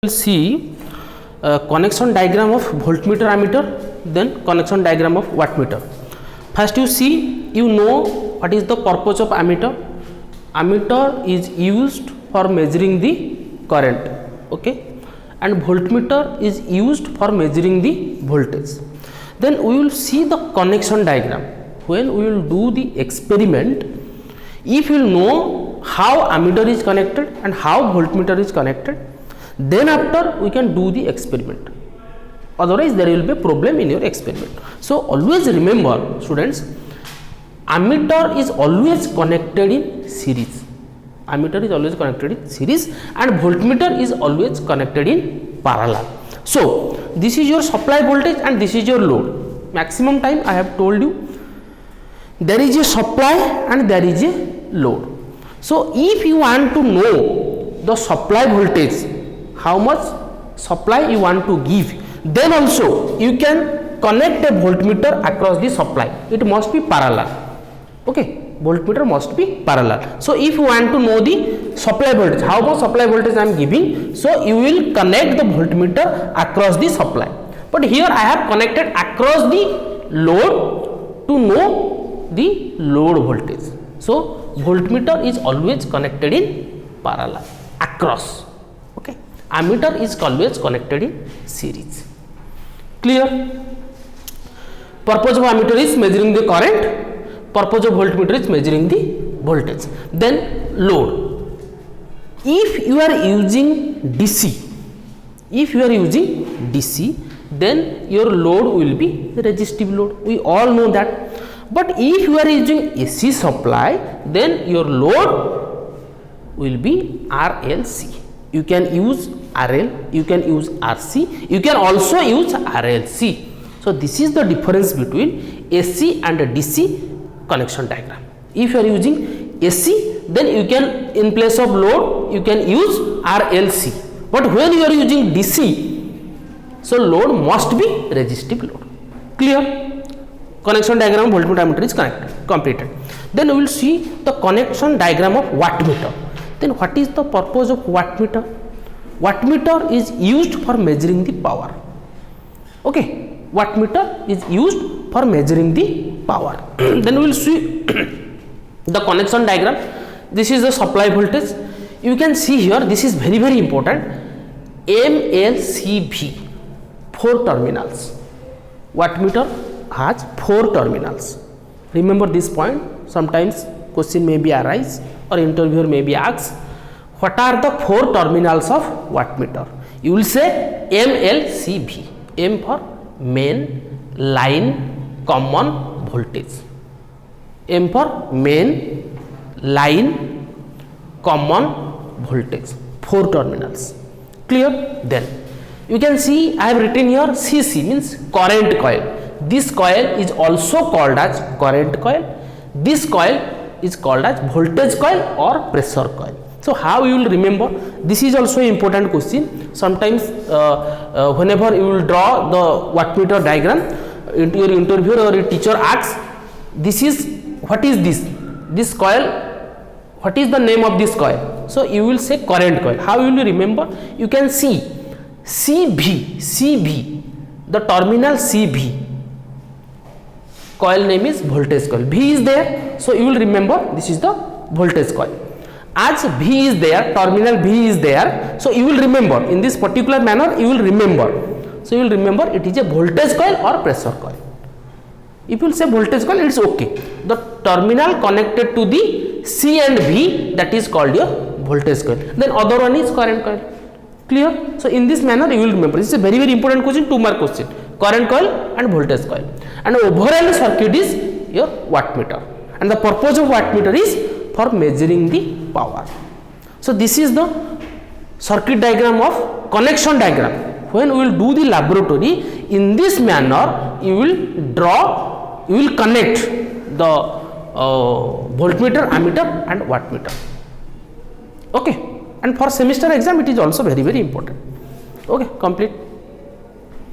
See connection diagram of voltmeter ammeter, then connection diagram of wattmeter. First you see, you know what is the purpose of ammeter. Ammeter is used for measuring the current, okay, and voltmeter is used for measuring the voltage. Then we will see the connection diagram. When we will do the experiment, if you know how ammeter is connected and how voltmeter is connected, then after we can do the experiment, otherwise there will be a problem in your experiment. So always remember, students, ammeter is always connected in series. Ammeter is always connected in series and voltmeter is always connected in parallel. So this is your supply voltage and this is your load. Maximum time I have told you, there is a supply and there is a load. So if you want to know the supply voltage, how much supply you want to give, then also you can connect a voltmeter across the supply. It must be parallel, okay, voltmeter must be parallel. So if you want to know the supply voltage, how much supply voltage I am giving, so you will connect the voltmeter across the supply. But here I have connected across the load to know the load voltage. So voltmeter is always connected in parallel across, okay. Ammeter is always connected in series. Clear? Purpose of ammeter is measuring the current, purpose of voltmeter is measuring the voltage. Then load. If you are using DC, then your load will be resistive load. We all know that. But if you are using AC supply, then your load will be RLC. You can use RL, you can use RC, you can also use RLC. So this is the difference between AC and DC connection diagram. If you are using AC, then you can, in place of load, you can use RLC. But when you are using DC, so load must be resistive load. Clear? Connection diagram of voltmeter ammeter is completed. Then we will see the connection diagram of wattmeter. Then what is the purpose of wattmeter? Wattmeter is used for measuring the power, okay. Wattmeter is used for measuring the power. Then we will see the connection diagram. This is the supply voltage. You can see here, this is very, very important. MLCV, 4 terminals. Wattmeter has 4 terminals. Remember this point. Sometimes question may be arise or interviewer may be asked, what are the 4 terminals of wattmeter? You will say MLCV. M for main, line, common, voltage. M for main, line, common, voltage. 4 terminals. Clear? Then you can see I have written here CC, means current coil. This coil is also called as current coil. This coil is called as voltage coil or pressure coil. So how you will remember? This is also important question. Sometimes whenever you will draw the wattmeter diagram, your interviewer or your teacher asks, this is, what is this? This coil, what is the name of this coil? So you will say current coil. How you will remember? You can see CV, the terminal CV. Coil name is voltage coil. V is there, so you will remember this is the voltage coil. As V is there, terminal V is there, so you will remember in this particular manner. You will remember. So you will remember it is a voltage coil or pressure coil. If you will say voltage coil, it is okay. The terminal connected to the C and V, that is called your voltage coil. Then other one is current coil. Clear? So in this manner you will remember. This is a very, very important question, 2-mark question. Current coil and voltage coil. And overall circuit is your wattmeter. And the purpose of wattmeter is for measuring the power. So this is the circuit diagram of connection diagram. When we will do the laboratory, in this manner you will draw, you will connect the voltmeter, ammeter and wattmeter. Okay. And for semester exam it is also very, very important. Okay, complete.